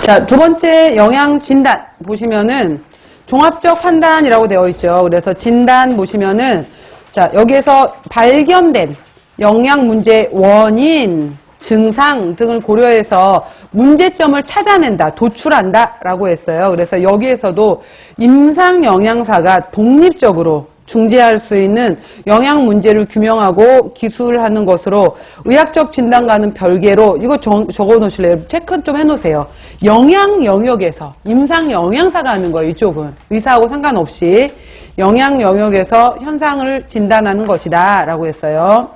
자, 두 번째 영양 진단 보시면은 종합적 판단이라고 되어 있죠. 그래서 진단 보시면은 자, 여기에서 발견된 영양 문제 원인, 증상 등을 고려해서 문제점을 찾아낸다, 도출한다 라고 했어요. 그래서 여기에서도 임상 영양사가 독립적으로 중재할 수 있는 영양 문제를 규명하고 기술하는 것으로 의학적 진단과는 별개로 이거 적어 놓으실래요? 체크 좀 해놓으세요. 영양 영역에서 임상 영양사가 하는 거예요. 이쪽은 의사하고 상관없이 영양 영역에서 현상을 진단하는 것이다 라고 했어요.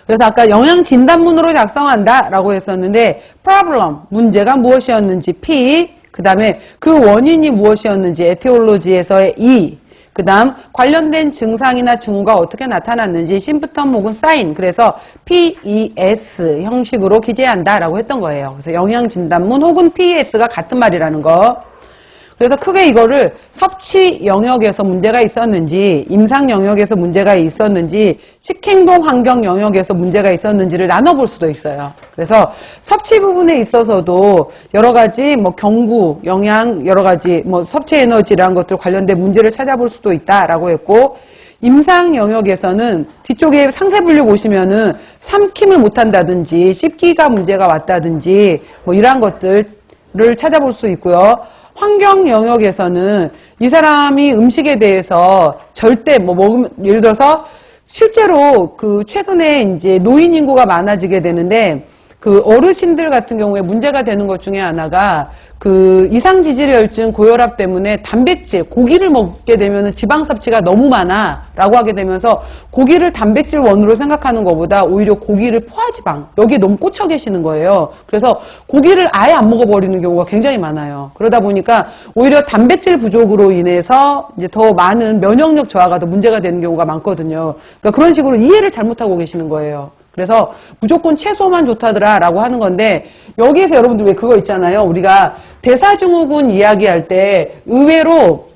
그래서 아까 영양 진단문으로 작성한다 라고 했었는데 problem, 문제가 무엇이었는지 P, 그 다음에 그 원인이 무엇이었는지 에티올로지에서의 E, 그 다음 관련된 증상이나 징후가 어떻게 나타났는지 심부텀 혹은 사인, 그래서 PES 형식으로 기재한다 라고 했던 거예요. 그래서 영양진단문 혹은 PES가 같은 말이라는 거. 그래서 크게 이거를 섭취 영역에서 문제가 있었는지, 임상 영역에서 문제가 있었는지, 식행동 환경 영역에서 문제가 있었는지를 나눠볼 수도 있어요. 그래서 섭취 부분에 있어서도 여러 가지 뭐 경구, 영양, 여러 가지 뭐 섭취 에너지라는 것들 관련된 문제를 찾아볼 수도 있다라고 했고, 임상 영역에서는 뒤쪽에 상세 분류 보시면은 삼킴을 못한다든지, 씹기가 문제가 왔다든지, 뭐 이러한 것들을 찾아볼 수 있고요. 환경 영역에서는 이 사람이 음식에 대해서 절대 뭐 먹으면, 예를 들어서 실제로 그 최근에 이제 노인 인구가 많아지게 되는데 그 어르신들 같은 경우에 문제가 되는 것 중에 하나가 그 이상지질혈증 고혈압 때문에 단백질, 고기를 먹게 되면 지방 섭취가 너무 많아 라고 하게 되면서 고기를 단백질 원으로 생각하는 것보다 오히려 고기를 포화지방, 여기에 너무 꽂혀 계시는 거예요. 그래서 고기를 아예 안 먹어버리는 경우가 굉장히 많아요. 그러다 보니까 오히려 단백질 부족으로 인해서 이제 더 많은 면역력 저하가 더 문제가 되는 경우가 많거든요. 그러니까 그런 식으로 이해를 잘못하고 계시는 거예요. 그래서 무조건 채소만 좋다더라 라고 하는 건데, 여기에서 여러분들 왜 그거 있잖아요. 우리가 대사증후군 이야기할 때 의외로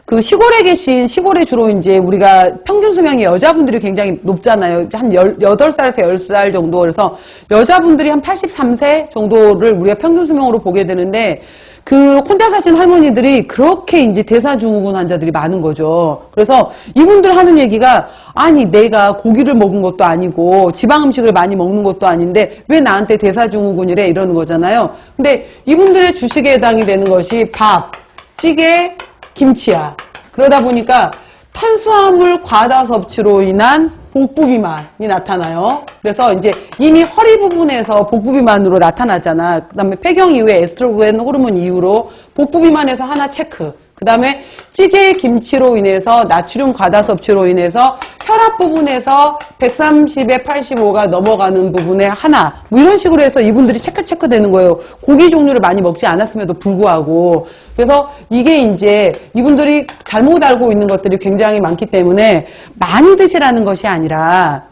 그 시골에 계신, 시골에 주로 이제 우리가 평균 수명이 여자분들이 굉장히 높잖아요. 한 8살에서 10살 정도. 그래서 여자분들이 한 83세 정도를 우리가 평균 수명으로 보게 되는데, 그 혼자 사신 할머니들이 그렇게 이제 대사증후군 환자들이 많은 거죠. 그래서 이분들 하는 얘기가, 아니 내가 고기를 먹은 것도 아니고 지방 음식을 많이 먹는 것도 아닌데 왜 나한테 대사증후군이래 이러는 거잖아요. 근데 이분들의 주식에 해당이 되는 것이 밥, 찌개, 김치야. 그러다 보니까 탄수화물 과다 섭취로 인한 복부 비만이 나타나요. 그래서 이제 이미 허리 부분에서 복부 비만으로 나타나잖아. 그 다음에 폐경 이후에 에스트로겐 호르몬 이후로 복부 비만에서 하나 체크. 그 다음에 찌개 김치로 인해서 나트륨 과다 섭취로 인해서 혈압 부분에서 130에 85가 넘어가는 부분에 하나, 뭐 이런 식으로 해서 이분들이 체크 되는 거예요. 고기 종류를 많이 먹지 않았음에도 불구하고. 그래서 이게 이제 이분들이 잘못 알고 있는 것들이 굉장히 많기 때문에 많이 드시라는 것이 아니라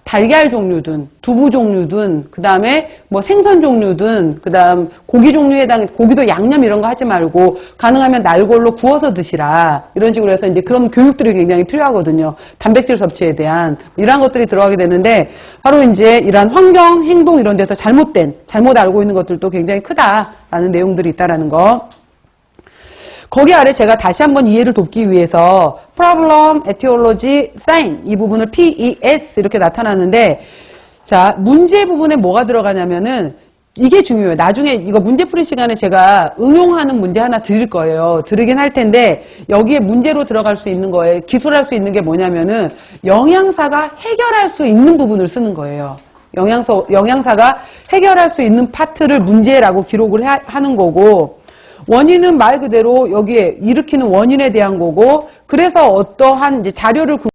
달걀 종류든 두부 종류든 그 다음에 뭐 생선 종류든 그 다음 고기 종류에 해당, 고기도 양념 이런 거 하지 말고 가능하면 날골로 구워서 드시라, 이런 식으로 해서 이제 그런 교육들이 굉장히 필요하거든요. 단백질 섭취에 대한 이러한 것들이 들어가게 되는데, 바로 이제 이러한 환경, 행동 이런 데서 잘못 알고 있는 것들도 굉장히 크다라는 내용들이 있다라는 거. 거기 아래 제가 다시 한번 이해를 돕기 위해서 problem, etiology, sign 이 부분을 PES 이렇게 나타나는데, 자, 문제 부분에 뭐가 들어가냐면은 이게 중요해요. 나중에 이거 문제 풀이 시간에 제가 응용하는 문제 하나 드릴 거예요. 드리긴 할 텐데 여기에 문제로 들어갈 수 있는 거에 기술할 수 있는 게 뭐냐면은 영양사가 해결할 수 있는 부분을 쓰는 거예요. 영양사가 해결할 수 있는 파트를 문제라고 기록을 하는 거고, 원인은 말 그대로 여기에 일으키는 원인에 대한 거고, 그래서 어떠한 이제 자료를